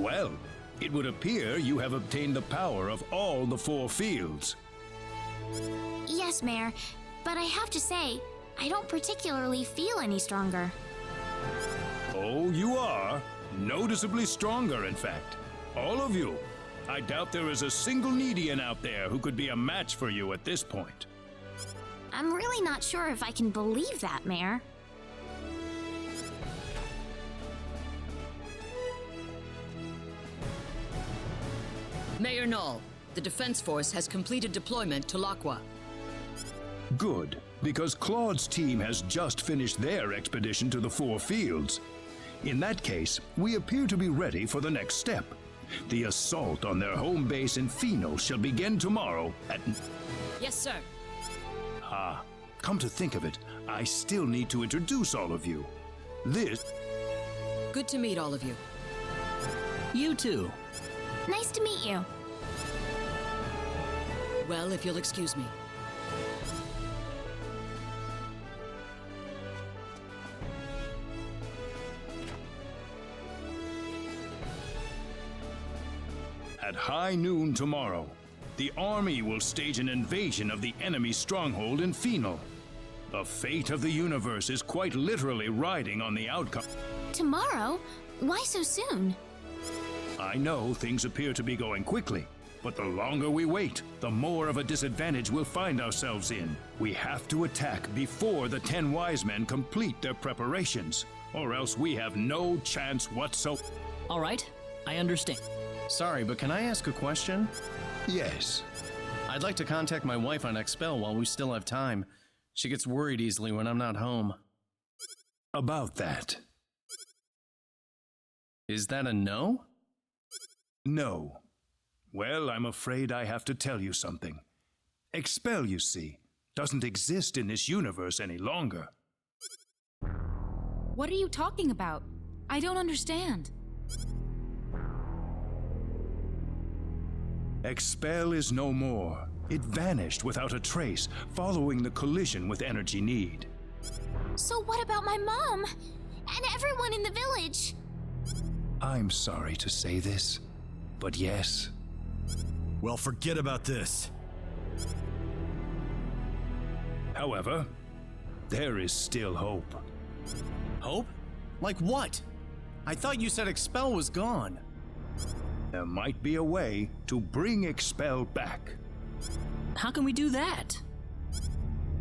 Well, it would appear you have obtained the power of all the four fields. Yes, Mayor, but I have to say, I don't particularly feel any stronger. Oh, you are. Noticeably stronger, in fact. All of you. I doubt there is a single Needian out there who could be a match for you at this point. I'm really not sure if I can believe that, Mayor. Mayor Null, the Defense Force has completed deployment to Laqua. Good, because Claude's team has just finished their expedition to the four fields. In that case, we appear to be ready for the next step. The assault on their home base in Pheno shall begin tomorrow at... Yes, sir. Come to think of it, I still need to introduce all of you. This... Good to meet all of you. You too. Nice to meet you. Well, if you'll excuse me. At high noon tomorrow, the army will stage an invasion of the enemy stronghold in Pheno. The fate of the universe is quite literally riding on the outcome. Tomorrow? Why so soon? I know things appear to be going quickly, but the longer we wait, the more of a disadvantage we'll find ourselves in. We have to attack before the 10 wise men complete their preparations, or else we have no chance whatsoever. All right, I understand. Sorry, but can I ask a question? Yes. I'd like to contact my wife on Expel while we still have time. She gets worried easily when I'm not home. About that. Is that a no? No. Well, I'm afraid I have to tell you something. Expel, you see, doesn't exist in this universe any longer. What are you talking about? I don't understand. Expel is no more. It vanished without a trace, following the collision with Energy Need. So what about my mom? And everyone in the village? I'm sorry to say this, but yes. Well, forget about this. However, there is still hope. Hope? Like what? I thought you said Expel was gone. There might be a way to bring Expel back. How can we do that?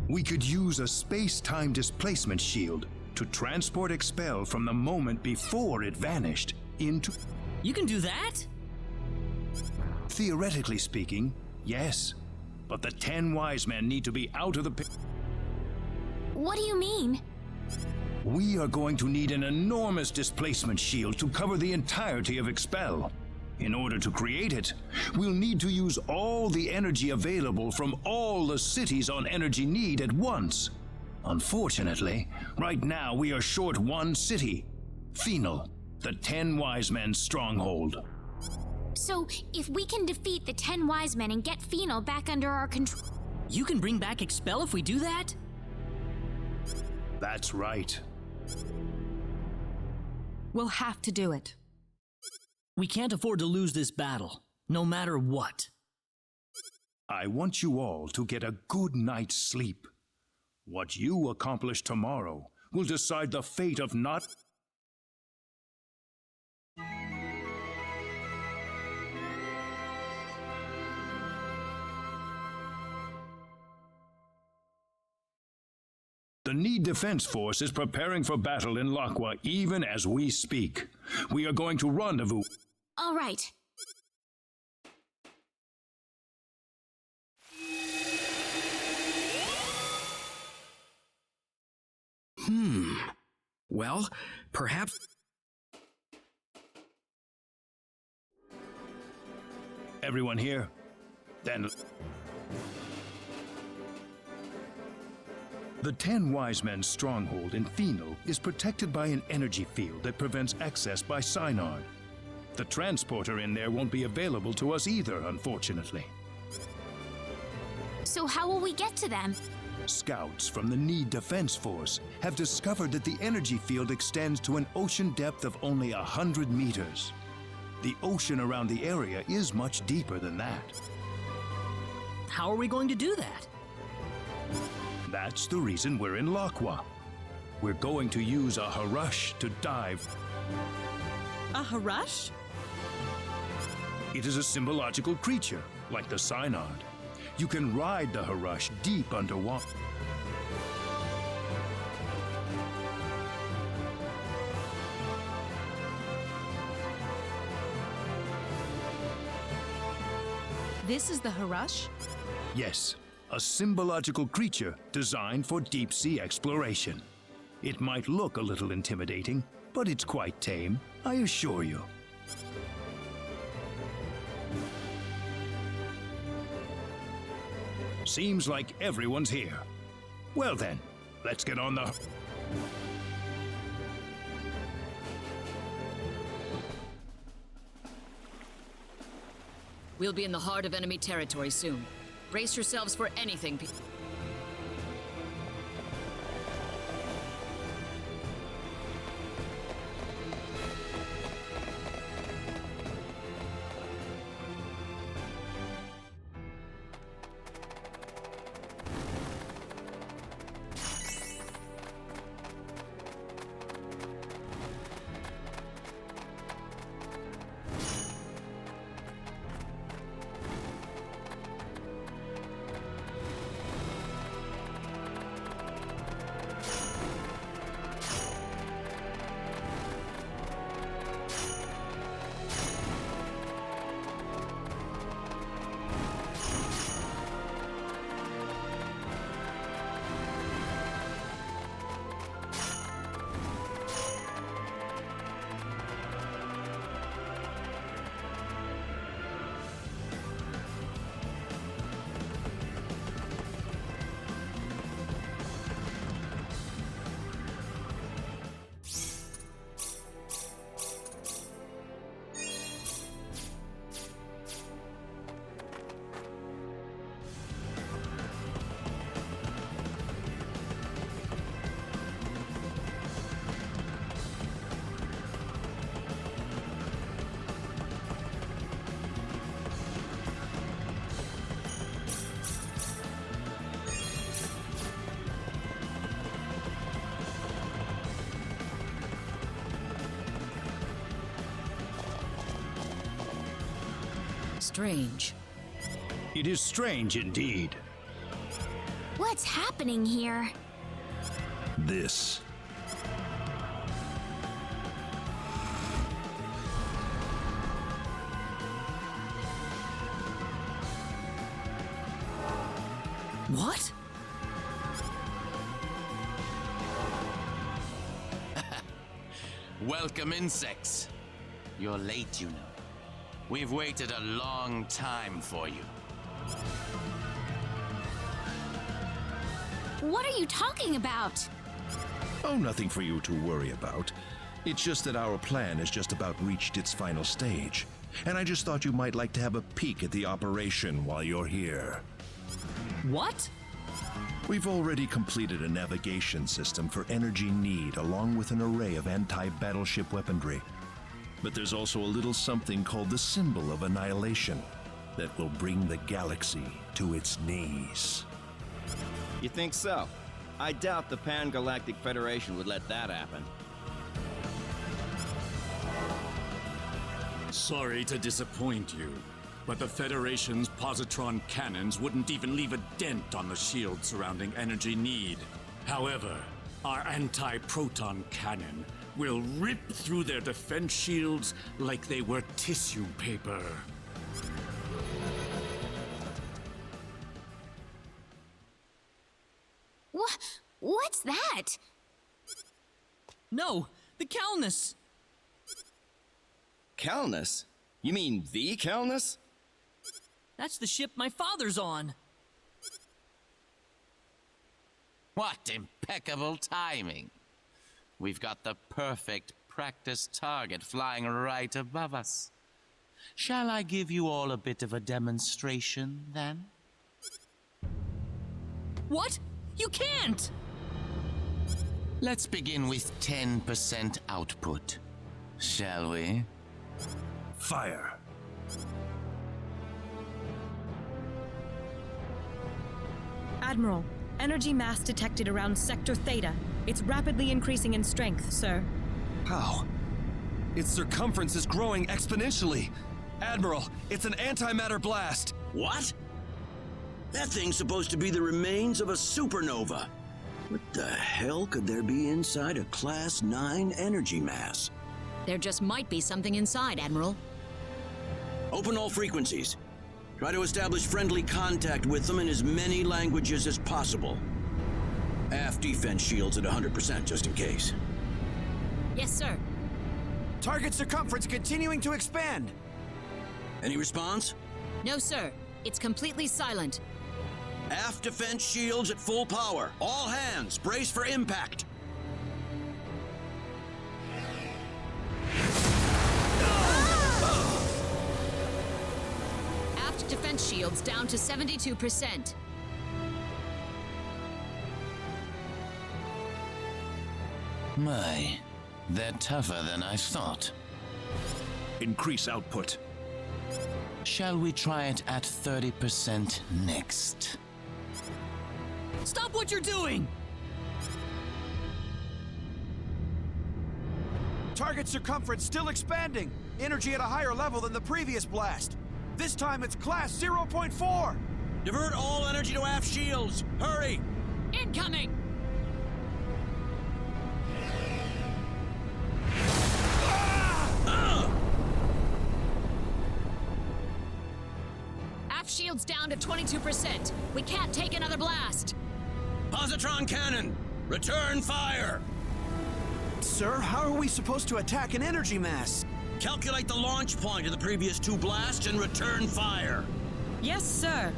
We could use a space-time displacement shield to transport Expel from the moment before it vanished into... You can do that? Theoretically speaking, yes. But the 10 wise men need to be out of the What do you mean? We are going to need an enormous displacement shield to cover the entirety of Expel. In order to create it, we'll need to use all the energy available from all the cities on Energy Need at once. Unfortunately, right now we are short one city, Pheno, the 10 wise men's stronghold. So, if we can defeat the 10 wise men and get Pheno back under our control... You can bring back Expel if we do that? That's right. We'll have to do it. We can't afford to lose this battle, no matter what. I want you all to get a good night's sleep. What you accomplish tomorrow will decide the fate of not... The Need Defense Force is preparing for battle in Laqua even as we speak. We are going to rendezvous... All right. Well, perhaps... Everyone here? Then... The 10 Wise Men's stronghold in Pheno is protected by an energy field that prevents access by Synard. The transporter in there won't be available to us either, unfortunately. So how will we get to them? Scouts from the Need Defense Force have discovered that the energy field extends to an ocean depth of only 100 meters. The ocean around the area is much deeper than that. How are we going to do that? That's the reason we're in Lakwa. We're going to use a Harush to dive. A Harush? It is a symbological creature, like the Synod. You can ride the Harush deep underwater. This is the Harush? Yes, a symbological creature designed for deep-sea exploration. It might look a little intimidating, but it's quite tame, I assure you. Seems like everyone's here. Well then, let's get on the... We'll be in the heart of enemy territory soon. Brace yourselves for anything. Strange. It is strange indeed. What's happening here? This. What? Welcome, insects. You're late, you know. We've waited a long time for you. What are you talking about? Oh, nothing for you to worry about. It's just that our plan has just about reached its final stage. And I just thought you might like to have a peek at the operation while you're here. What? We've already completed a navigation system for energy need along with an array of anti-battleship weaponry. But there's also a little something called the Symbol of Annihilation that will bring the galaxy to its knees. You think so? I doubt the Pan-Galactic Federation would let that happen. Sorry to disappoint you, but the Federation's positron cannons wouldn't even leave a dent on the shield surrounding energy need. However, our anti-proton cannon will rip through their defense shields like they were tissue paper. What's that? No, the Calnus! Calnus? You mean the Calnus? That's the ship my father's on. What impeccable timing. We've got the perfect practice target flying right above us. Shall I give you all a bit of a demonstration, then? What? You can't! Let's begin with 10% output, shall we? Fire. Admiral, energy mass detected around Sector Theta. It's rapidly increasing in strength, sir. How? Its circumference is growing exponentially. Admiral, it's an antimatter blast. What? That thing's supposed to be the remains of a supernova. What the hell could there be inside a Class 9 energy mass? There just might be something inside, Admiral. Open all frequencies. Try to establish friendly contact with them in as many languages as possible. Aft defense shields at 100% just in case. Yes, sir. Target circumference continuing to expand. Any response? No, sir. It's completely silent. Aft defense shields at full power. All hands, brace for impact. Aft defense shields down to 72%. My, they're tougher than I thought. Increase output. Shall we try it at 30% next? Stop what you're doing! Target circumference still expanding. Energy at a higher level than the previous blast. This time it's Class 0.4. Divert all energy to aft shields. Hurry! Incoming! Aft shields down to 22%. We can't take another blast. Positron cannon, return fire! Sir, how are we supposed to attack an energy mass? Calculate the launch point of the previous two blasts and return fire. Yes, sir.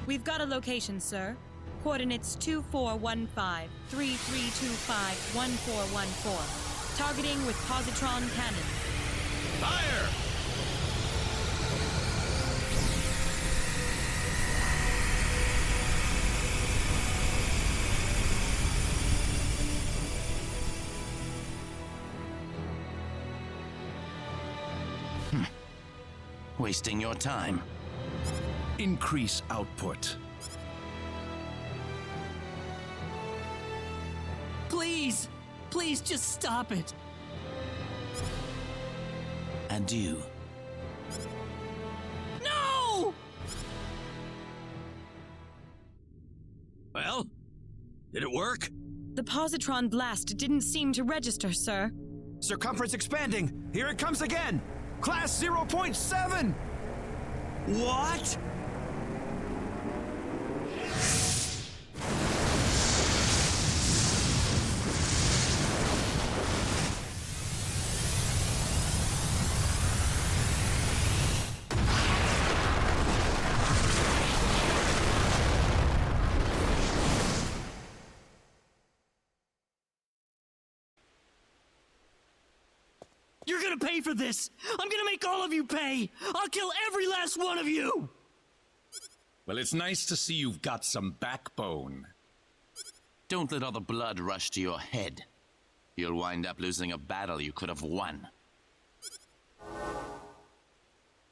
We've got a location, sir. Coordinates 2415 3325 1414. Targeting with positron cannon. Fire! Wasting your time. Increase output. Please! Please just stop it! Adieu. No! Well, did it work? The positron blast didn't seem to register, sir. Circumference expanding. Here it comes again. Class 0.7. What? You're gonna pay for this! I'm gonna make all of you pay! I'll kill every last one of you! Well, it's nice to see you've got some backbone. Don't let all the blood rush to your head. You'll wind up losing a battle you could have won.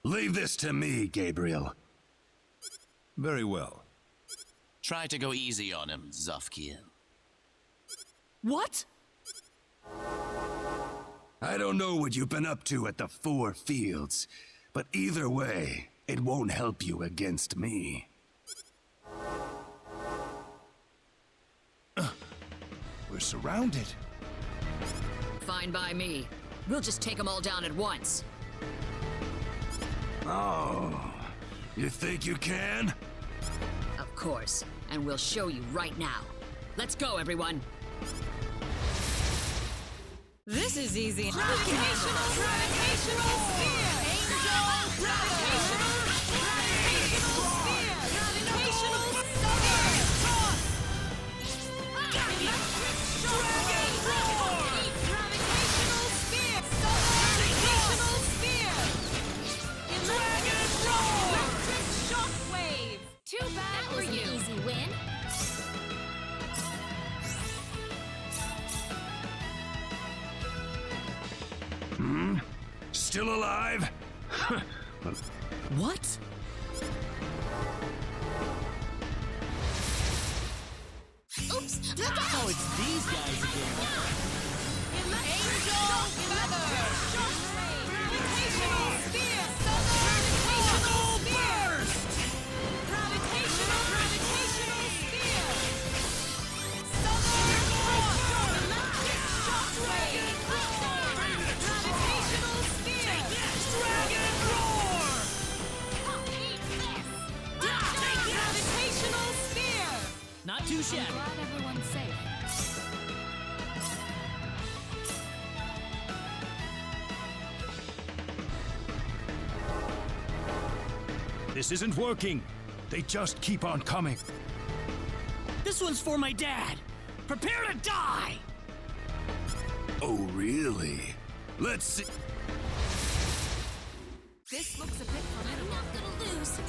Leave this to me, Gabriel. Very well. Try to go easy on him, Zofkiel. What? I don't know what you've been up to at the Four Fields, but either way, it won't help you against me. We're surrounded. Fine by me. We'll just take them all down at once. Oh, you think you can? Of course. And we'll show you right now. Let's go, everyone. This is easy. Gravitational sphere! Angel! Gravitational sphere! Gravitational sphere! Toss! Electric shockwave! Gravitational sphere! Gravitational sphere! Dragon roar! Electric shockwave! Too bad for you! Easy win. Still alive? What? Oops! Look out! Oh, it's these guys again. Angel Feather! Shockwave! Gravitational Spear! Gravitational Burst! Gravitational Spear! Southern Cross! Electric Shockwave! Gravitational Spear! Dragon Roar! Eat this! Gravitational Spear! Not too shabby. Glad everyone's safe. This isn't working. They just keep on coming. This one's for my dad. Prepare to die! Oh, really? Let's see. This looks a bit I'm not gonna lose.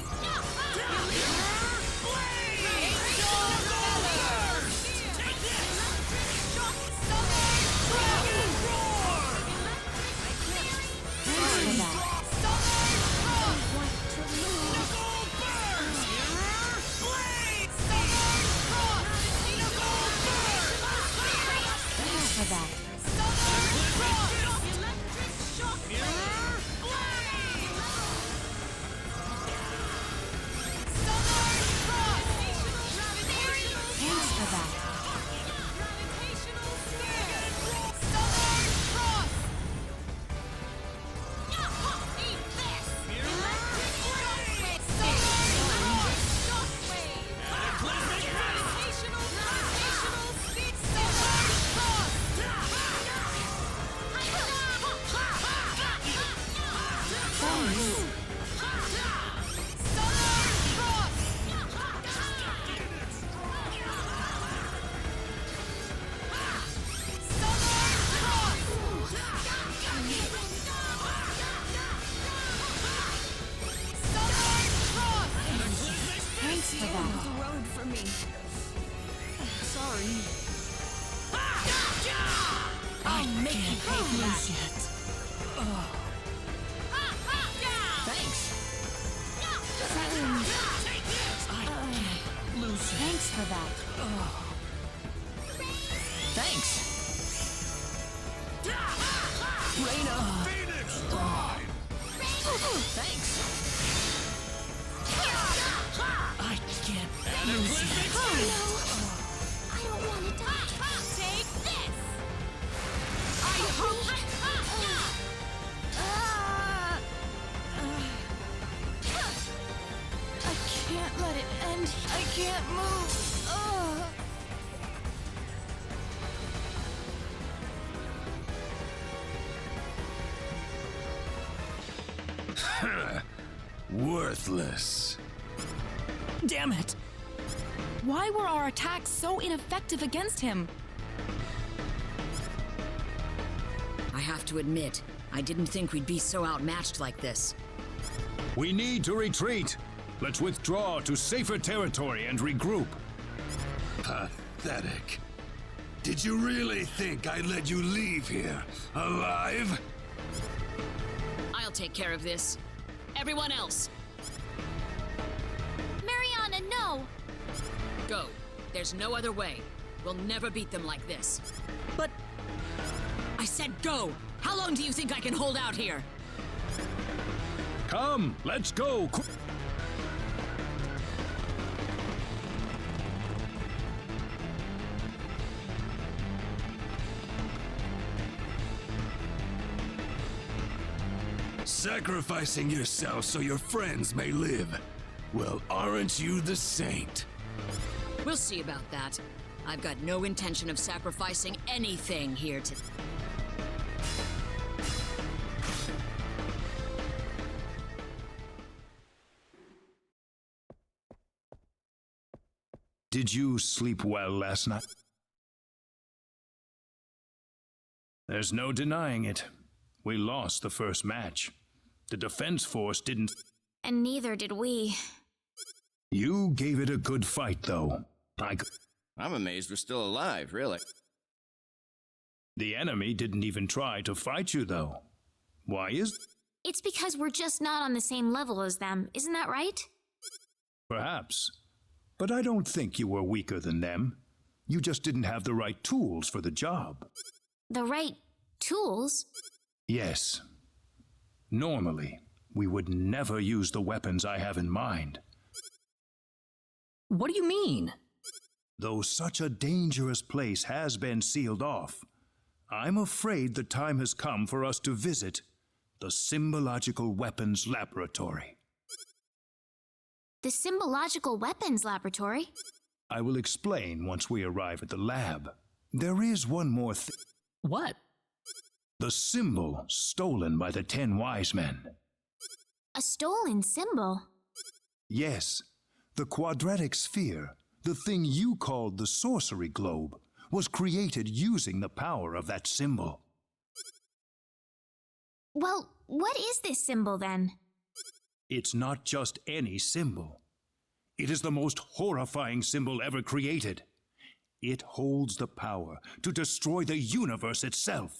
Thanks for that. Thanks for that. Thanks for that. The road for me. Sorry. I'll make you pay for that. Yet. Thanks. I can't lose it. Thanks for that. Thanks. Reina. Thanks. I can't lose it. Oh no! I don't want to die. Take this! I hope. I can't let it end. I can't move. Worthless. Damn it! Why were our attacks so ineffective against him? I have to admit, I didn't think we'd be so outmatched like this. We need to retreat. Let's withdraw to safer territory and regroup. Pathetic. Did you really think I'd let you leave here alive? I'll take care of this. Everyone else, Mariana, no! go. There's no other way. We'll never beat them like this. But I said go! How long do you think I can hold out here? Come, let's go. Sacrificing yourself so your friends may live. Well, aren't you the saint? We'll see about that. I've got no intention of sacrificing anything here today. Did you sleep well last night? There's no denying it. We lost the first match. The defense force didn't. And neither did we. You gave it a good fight, though. I'm amazed we're still alive, really. The enemy didn't even try to fight you, though. Why is... It's because we're just not on the same level as them, isn't that right? Perhaps. But I don't think you were weaker than them. You just didn't have the right tools for the job. The right tools? Yes. Normally, we would never use the weapons I have in mind. What do you mean? Though such a dangerous place has been sealed off, I'm afraid the time has come for us to visit the Symbological Weapons Laboratory. The Symbological Weapons Laboratory? I will explain once we arrive at the lab. There is one more thing. What? The symbol stolen by the 10 Wise Men. A stolen symbol? Yes, the quadratic sphere, the thing you called the sorcery globe, was created using the power of that symbol. Well, what is this symbol then? It's not just any symbol. It is the most horrifying symbol ever created. It holds the power to destroy the universe itself.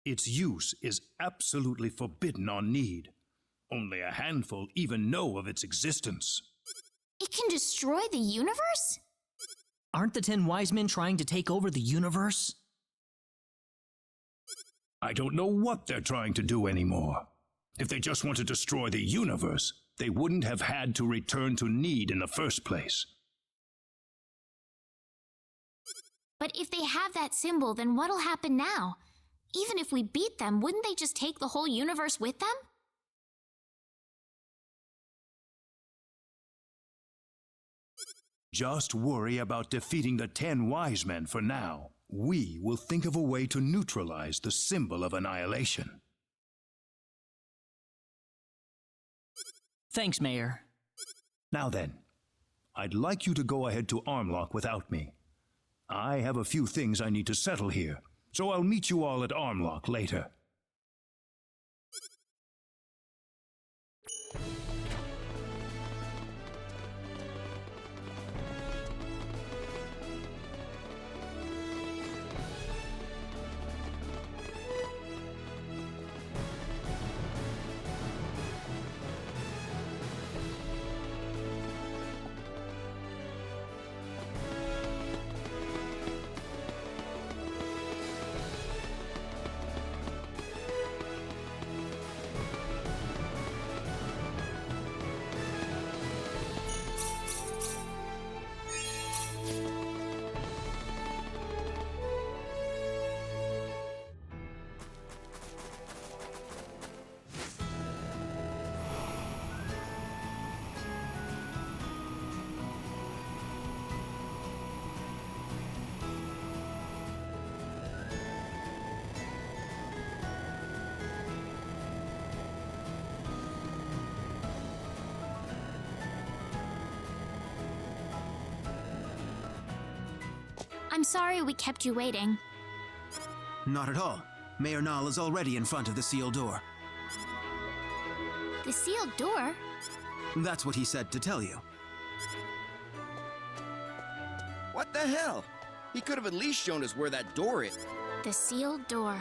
Its use is absolutely forbidden on Need. Only a handful even know of its existence. It can destroy the universe? Aren't the 10 Wise Men trying to take over the universe? I don't know what they're trying to do anymore. If they just want to destroy the universe, they wouldn't have had to return to Need in the first place. But if they have that symbol, then what'll happen now? Even if we beat them, wouldn't they just take the whole universe with them? Just worry about defeating the 10 Wise Men for now. We will think of a way to neutralize the symbol of annihilation. Thanks, Mayor. Now then, I'd like you to go ahead to Armlock without me. I have a few things I need to settle here, so I'll meet you all at Armlock later. I'm sorry we kept you waiting. Not at all. Mayor Nall is already in front of the sealed door. The sealed door? That's what he said to tell you. What the hell? He could have at least shown us where that door is. The sealed door.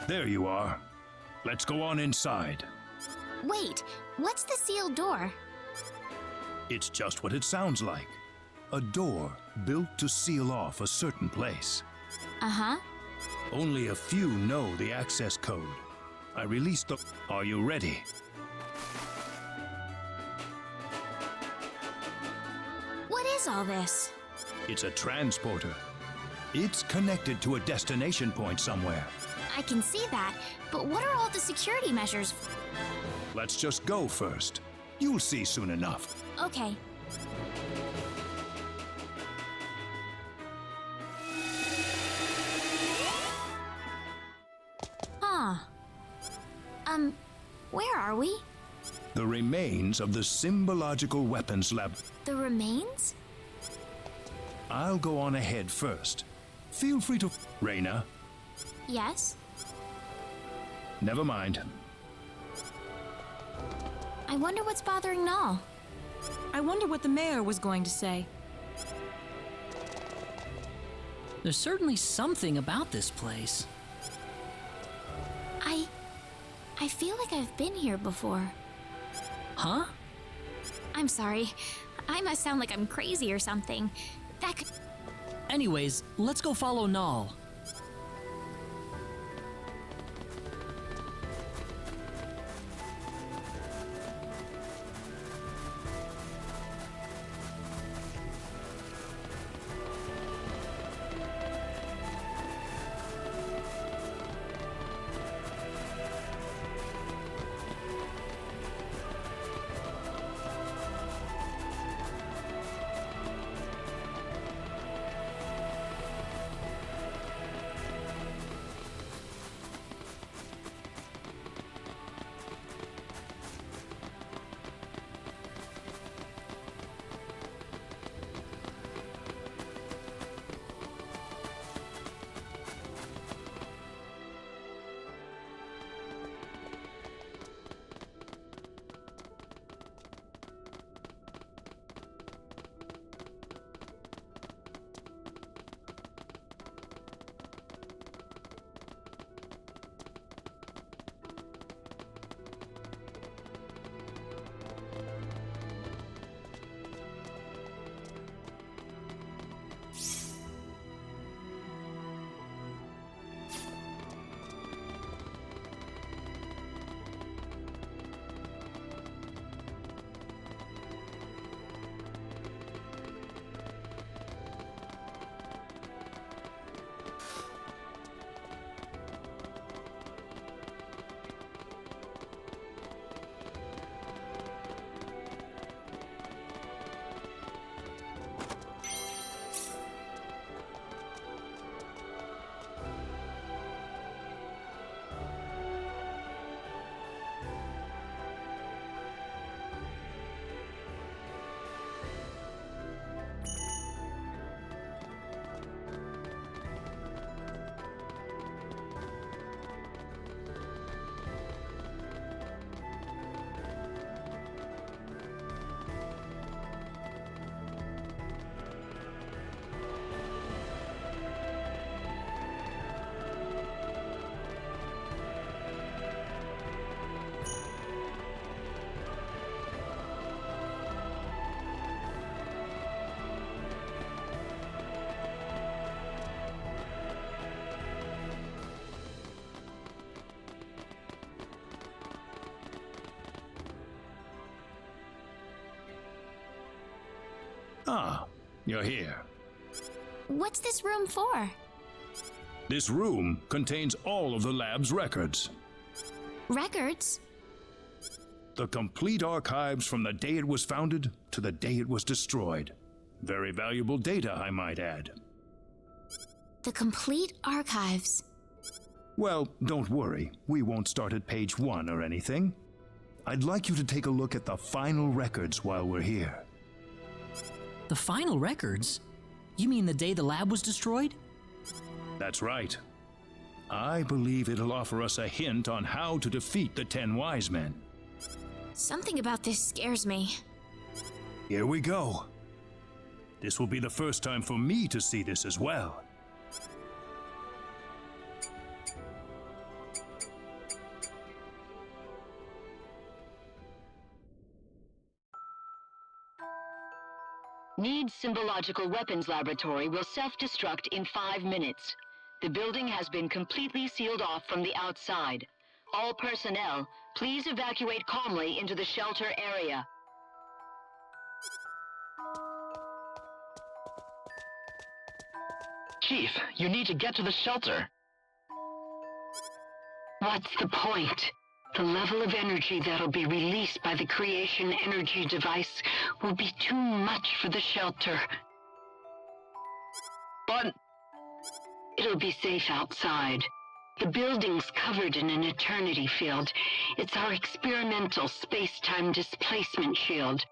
There you are. Let's go on inside. Wait, what's the sealed door? It's just what it sounds like. A door built to seal off a certain place. Uh-huh. Only a few know the access code. I released the... Are you ready? What is all this? It's a transporter. It's connected to a destination point somewhere. I can see that, but what are all the security measures? Let's just go first. You'll see soon enough. Okay. Huh. Where are we? The remains of the Symbological Weapons Lab. The remains? I'll go on ahead first. Feel free to... Reyna, Yes? never mind. I wonder what's bothering Null. I wonder what the mayor was going to say. There's certainly something about this place. I feel like I've been here before. Huh? I'm sorry. I must sound like I'm crazy or something. That could... Anyways, let's go follow Null. Ah, you're here. What's this room for? This room contains all of the lab's records. Records? The complete archives from the day it was founded to the day it was destroyed. Very valuable data, I might add. The complete archives. Well, don't worry. We won't start at page 1 or anything. I'd like you to take a look at the final records while we're here. The final records? You mean the day the lab was destroyed? That's right. I believe it'll offer us a hint on how to defeat the 10 Wise Men. Something about this scares me. Here we go. This will be the first time for me to see this as well. Need Symbological Weapons Laboratory will self-destruct in 5 minutes. The building has been completely sealed off from the outside. All personnel, please evacuate calmly into the shelter area. Chief, you need to get to the shelter. What's the point? The level of energy that'll be released by the creation energy device will be too much for the shelter. But it'll be safe outside. The building's covered in an eternity field. It's our experimental space-time displacement shield.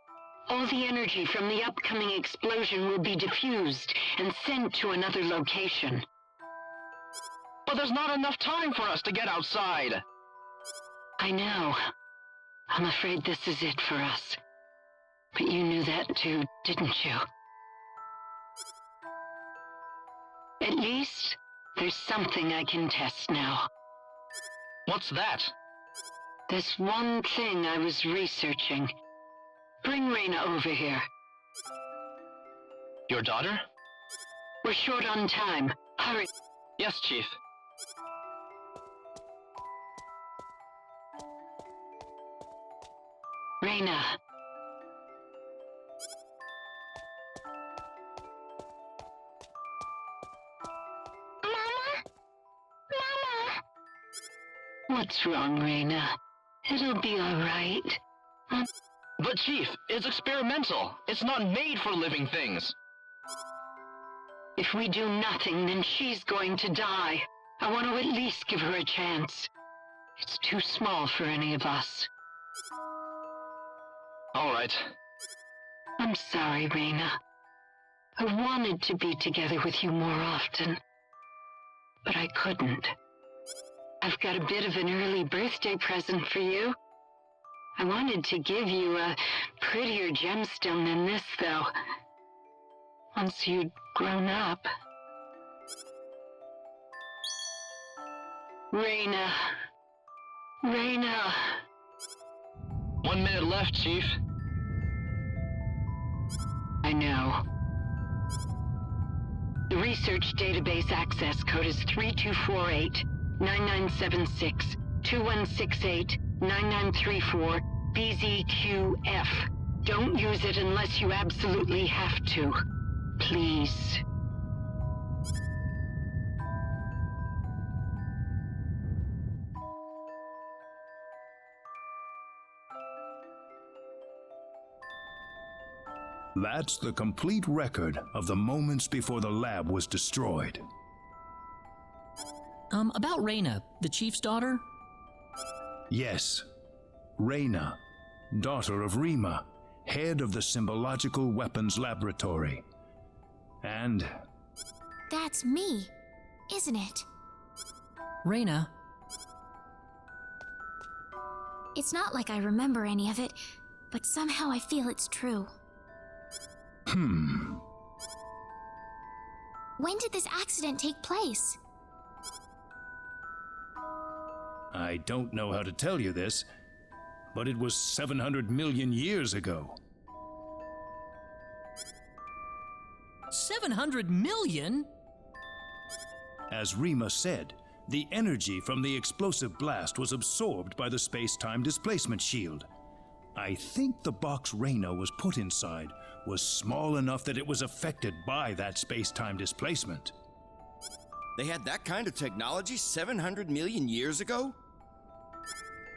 All the energy from the upcoming explosion will be diffused and sent to another location. But there's not enough time for us to get outside. I know. I'm afraid this is it for us. But you knew that too, didn't you? At least, there's something I can test now. What's that? There's one thing I was researching. Bring Reyna over here. Your daughter? We're short on time. Hurry. Yes, Chief. Reyna. What's wrong, Reyna? It'll be all right. But Chief, it's experimental. It's not made for living things. If we do nothing, then she's going to die. I want to at least give her a chance. It's too small for any of us. All right. I'm sorry, Reyna. I wanted to be together with you more often, but I couldn't. I've got a bit of an early birthday present for you. I wanted to give you a prettier gemstone than this, though. Once you'd grown up. Reyna. Reyna. 1 minute left, Chief. I know. The research database access code is 3248-9976-2168-9934 BZQF. Don't use it unless you absolutely have to. Please. That's the complete record of the moments before the lab was destroyed. About Reyna, the chief's daughter? Yes. Reyna, daughter of Rima, head of the Symbological Weapons Laboratory. And... That's me, isn't it? Reyna. It's not like I remember any of it, but somehow I feel it's true. When did this accident take place? I don't know how to tell you this, but it was 700 million years ago. 700 million? As Rima said, the energy from the explosive blast was absorbed by the space-time displacement shield. I think the box Reyna was put inside was small enough that it was affected by that space-time displacement. They had that kind of technology 700 million years ago?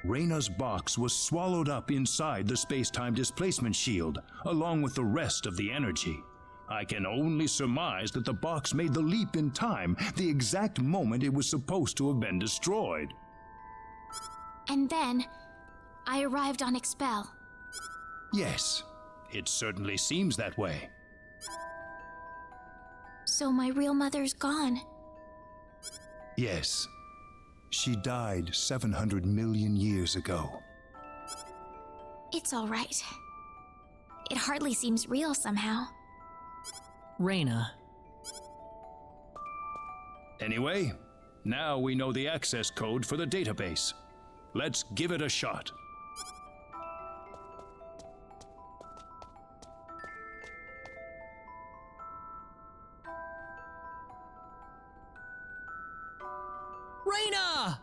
Reyna's box was swallowed up inside the space-time displacement shield, along with the rest of the energy. I can only surmise that the box made the leap in time the exact moment it was supposed to have been destroyed. And then, I arrived on Expel. Yes, it certainly seems that way. So my real mother's gone. Yes. She died 700 million years ago. It's all right. It hardly seems real somehow. Reyna. Anyway, now we know the access code for the database. Let's give it a shot. Reina!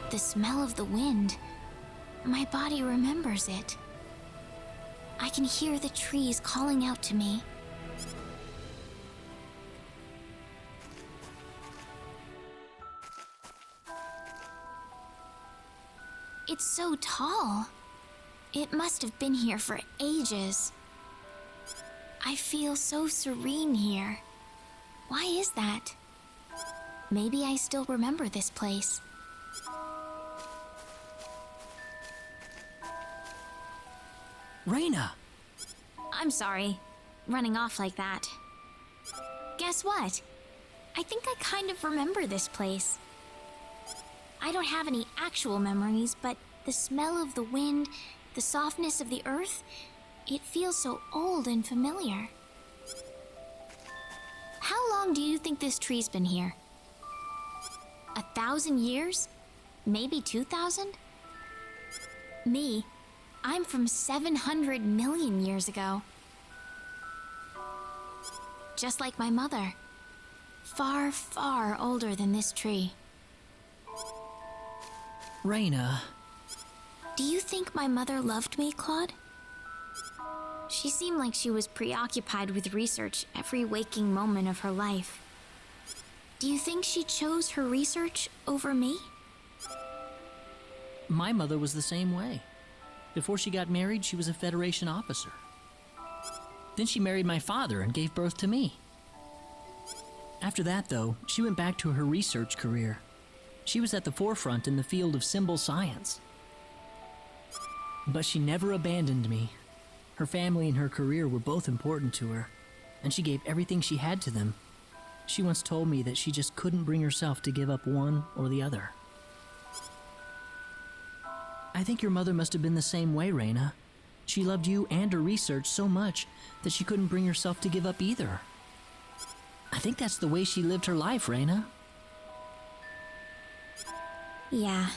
The smell of the wind. My body remembers it. I can hear the trees calling out to me. It's so tall. It must have been here for ages. I feel so serene here. Why is that? Maybe I still remember this place. Reina! I'm sorry, running off like that. Guess what? I think I kind of remember this place. I don't have any actual memories, but the smell of the wind, the softness of the earth, it feels so old and familiar. How long do you think this tree's been here? 1,000 years? Maybe 2,000? Me, I'm from 700 million years ago. Just like my mother. Far, far older than this tree. Reina. Do you think my mother loved me, Claude? She seemed like she was preoccupied with research every waking moment of her life. Do you think she chose her research over me? My mother was the same way. Before she got married, she was a Federation officer. Then she married my father and gave birth to me. After that, though, she went back to her research career. She was at the forefront in the field of symbol science. But she never abandoned me. Her family and her career were both important to her, and she gave everything she had to them. She once told me that she just couldn't bring herself to give up one or the other. I think your mother must have been the same way, Reina. She loved you and her research so much that she couldn't bring herself to give up either. I think that's the way she lived her life, Reina. Yeah.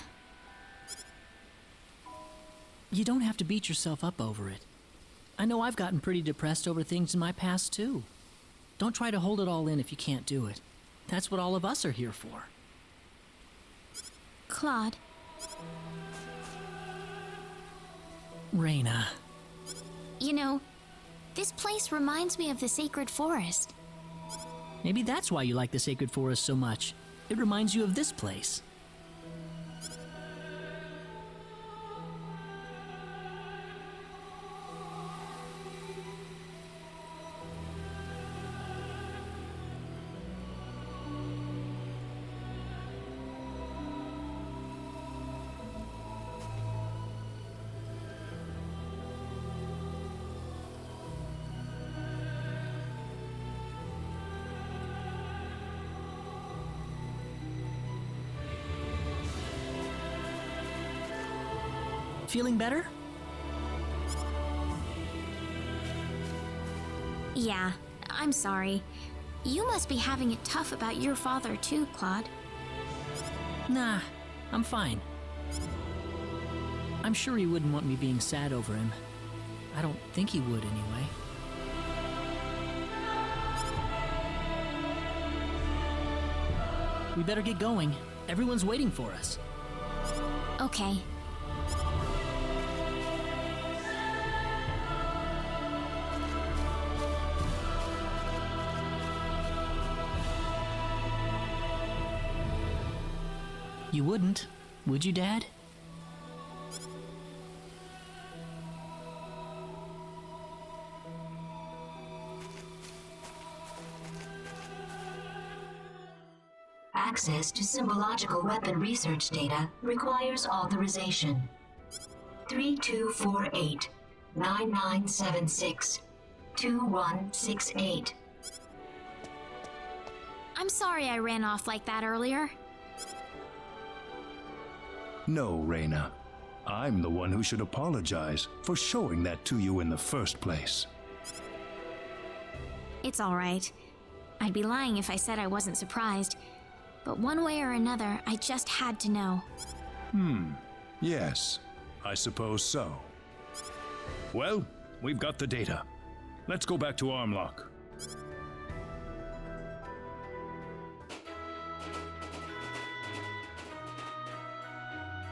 You don't have to beat yourself up over it. I know I've gotten pretty depressed over things in my past, too. Don't try to hold it all in if you can't do it. That's what all of us are here for. Claude. Reina. You know, this place reminds me of the Sacred Forest. Maybe that's why you like the Sacred Forest so much. It reminds you of this place. Feeling better? Yeah, I'm sorry. You must be having it tough about your father too, Claude. Nah, I'm fine. I'm sure he wouldn't want me being sad over him. I don't think he would anyway. We better get going. Everyone's waiting for us. Okay. You wouldn't, would you, Dad? Access to symbological weapon research data requires authorization. 3248-9976-2168. I'm sorry I ran off like that earlier. No, Reyna. I'm the one who should apologize for showing that to you in the first place. It's all right. I'd be lying if I said I wasn't surprised. But one way or another, I just had to know. Yes, I suppose so. Well, we've got the data. Let's go back to Armlock.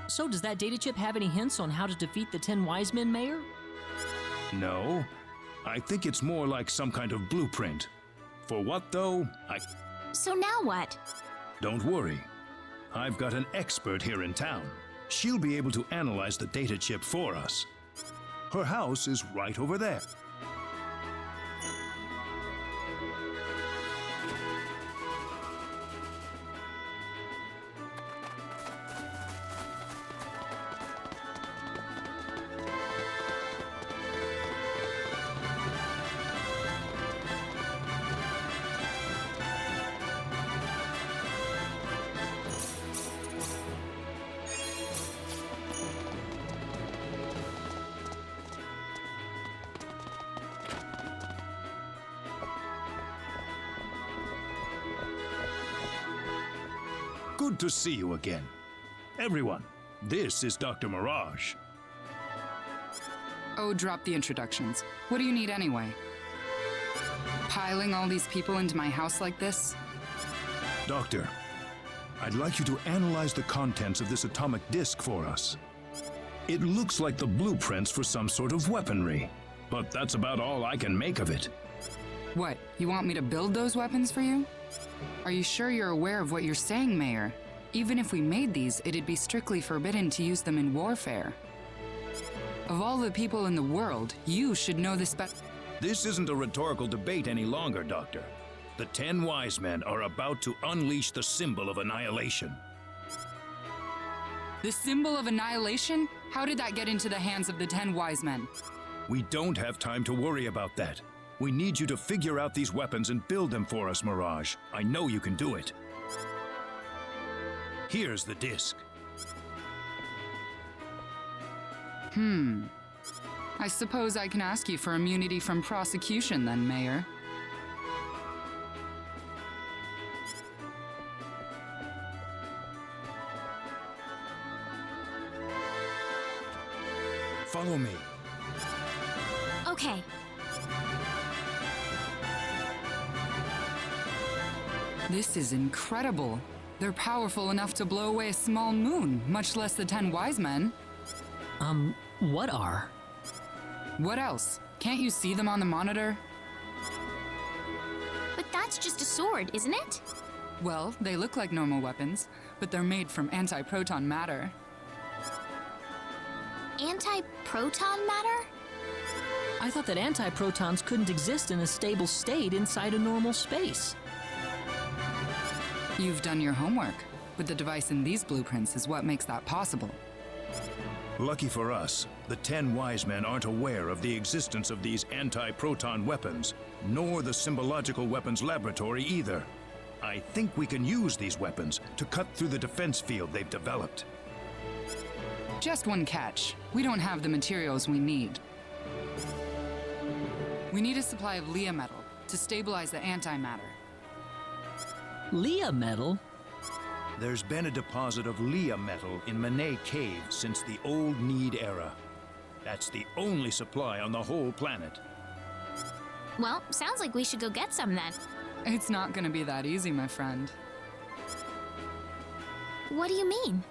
So does that data chip have any hints on how to defeat the 10 Wise Men, Mayor? No, I think it's more like some kind of blueprint. For what, though? So now what? Don't worry. I've got an expert here in town. She'll be able to analyze the data chip for us. Her house is right over there. Good to see you again. Everyone, this is Dr. Mirage. Oh, drop the introductions. What do you need anyway? Piling all these people into my house like this? Doctor, I'd like you to analyze the contents of this atomic disk for us. It looks like the blueprints for some sort of weaponry, but that's about all I can make of it. What, you want me to build those weapons for you? Are you sure you're aware of what you're saying, Mayor? Even if we made these, it'd be strictly forbidden to use them in warfare. Of all the people in the world, you should know this better. This isn't a rhetorical debate any longer, Doctor. The 10 Wise Men are about to unleash the symbol of annihilation. The symbol of annihilation? How did that get into the hands of the 10 Wise Men? We don't have time to worry about that. We need you to figure out these weapons and build them for us, Mirage. I know you can do it. Here's the disc. I suppose I can ask you for immunity from prosecution then, Mayor. Follow me. Okay. This is incredible. They're powerful enough to blow away a small moon, much less the 10 Wise Men. What are? What else? Can't you see them on the monitor? But that's just a sword, isn't it? Well, they look like normal weapons, but they're made from anti-proton matter. Anti-proton matter? I thought that antiprotons couldn't exist in a stable state inside a normal space. You've done your homework, but the device in these blueprints is what makes that possible. Lucky for us, the 10 Wise Men aren't aware of the existence of these anti-proton weapons, nor the Symbological Weapons Laboratory either. I think we can use these weapons to cut through the defense field they've developed. Just one catch. We don't have the materials we need. We need a supply of Leah metal to stabilize the antimatter. Leah metal? There's been a deposit of Leah metal in Manay Cave since the Old Need era. That's the only supply on the whole planet. Well, sounds like we should go get some then. It's not gonna be that easy, my friend. What do you mean?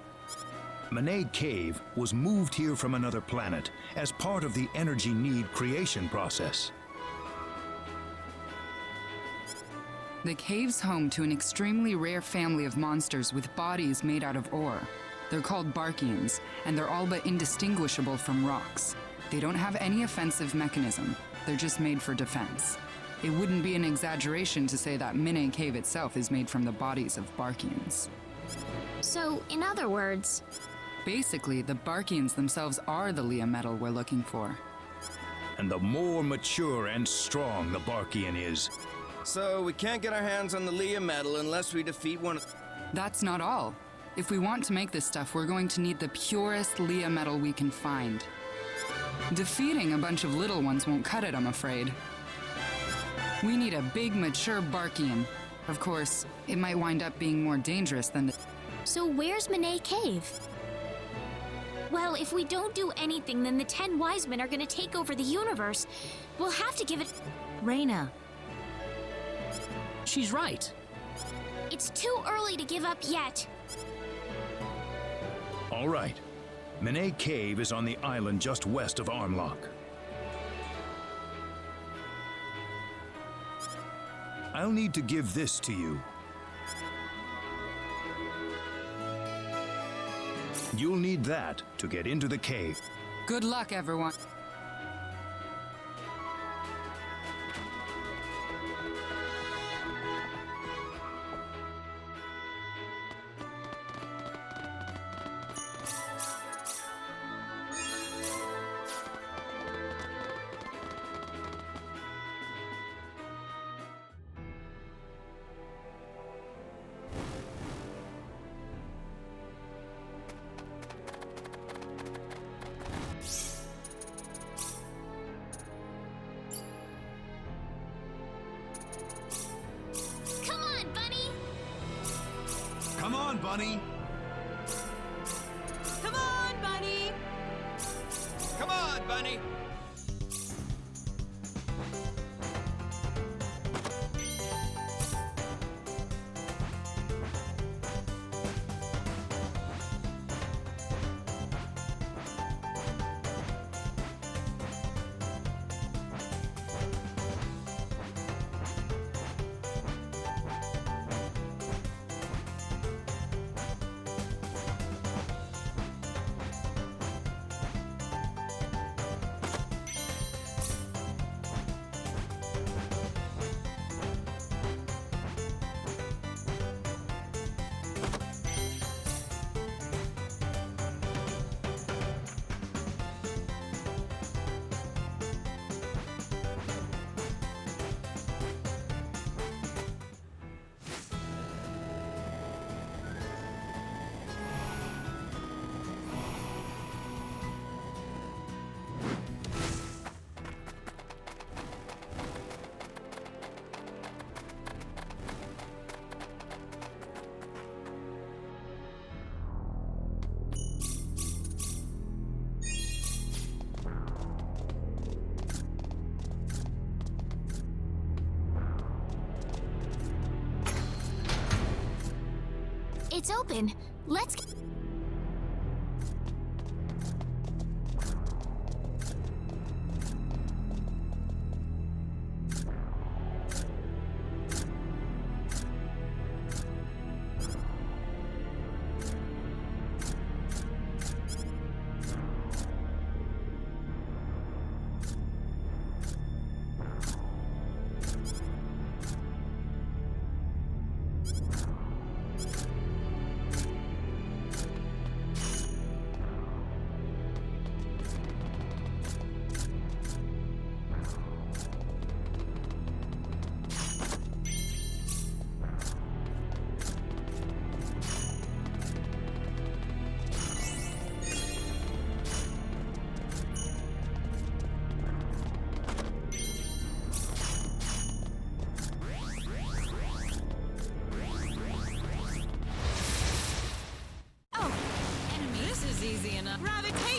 Manay Cave was moved here from another planet as part of the Energy Need creation process. The cave's home to an extremely rare family of monsters with bodies made out of ore. They're called Barkians, and they're all but indistinguishable from rocks. They don't have any offensive mechanism. They're just made for defense. It wouldn't be an exaggeration to say that Minne Cave itself is made from the bodies of Barkians. So, in other words... Basically, the Barkians themselves are the Leah metal we're looking for. And the more mature and strong the Barkian is... So we can't get our hands on the Leah metal unless we defeat one of... That's not all. If we want to make this stuff, we're going to need the purest Leah metal we can find. Defeating a bunch of little ones won't cut it, I'm afraid. We need a big, mature Barkian. Of course, it might wind up being more dangerous than the... So where's Minne Cave? Well, if we don't do anything, then the 10 wise men are gonna take over the universe. We'll have to give it... Reyna. She's right. It's too early to give up yet. All right. Minne Cave is on the island just west of Armlock. I'll need to give this to you. You'll need that to get into the cave. Good luck, everyone. Come on, Bunny! Come on, Bunny! Come on, Bunny! It's open. Let's...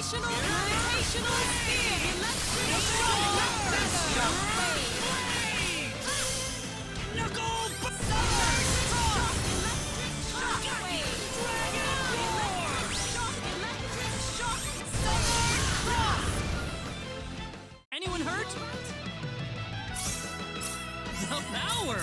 Gravitational sphere! Electric shock! Knuckle! Anyone hurt? The power!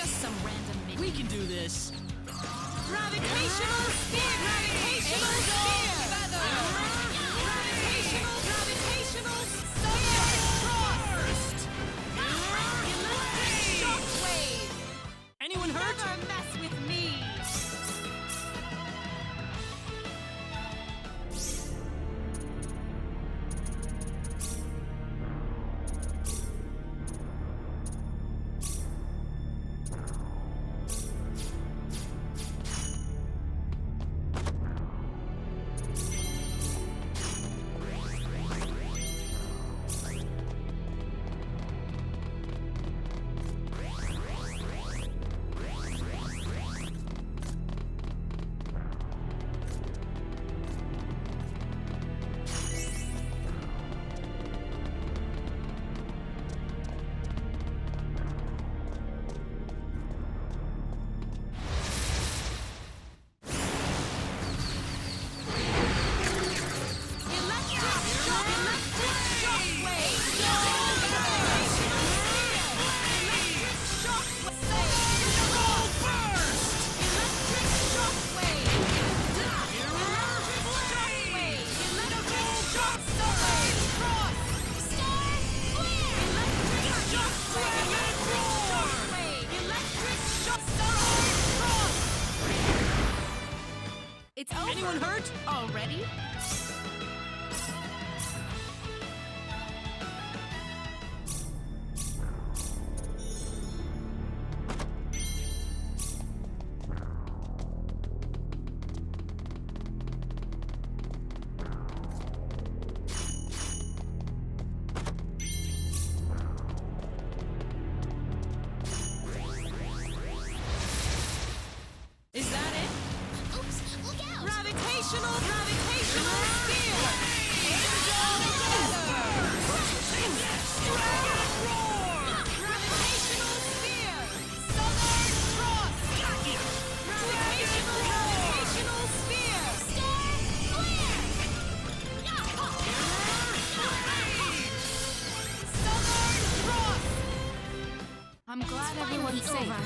Just some random minion. We can do this. Gravitational spear! Gravitational spear! Gravitational burst! Electric shockwave! Anyone hurt? Never mess with me! It's over. Anyone hurt? Already? Is that it? Oops, look out! Gravitational spear! Gravitational spear! Southern cross! Gravitational spear! Star flare! Southern cross! I'm glad Finally everyone's safe. over.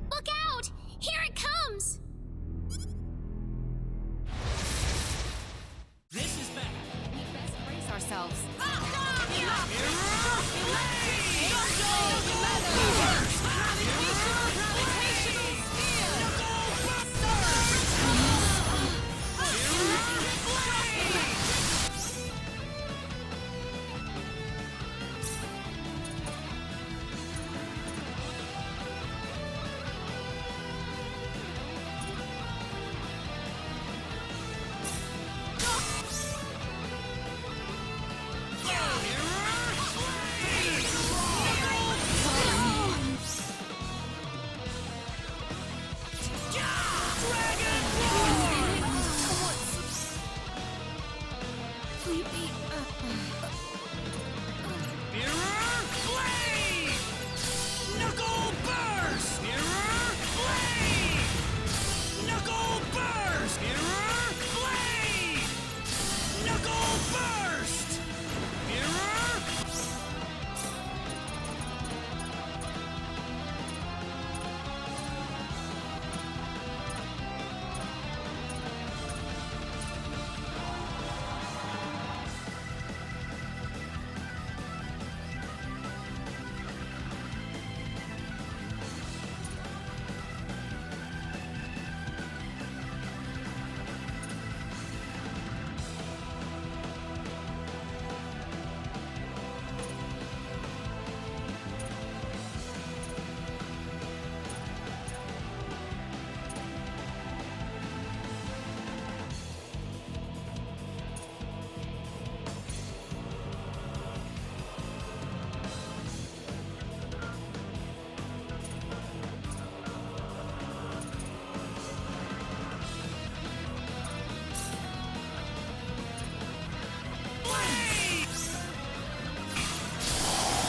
Look out! Here it comes! This is bad. We best brace ourselves.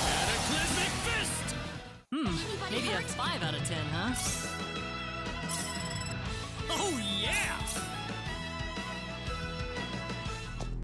Cataclysmic Fist! Maybe a 5 out of 10, huh? Oh, yeah!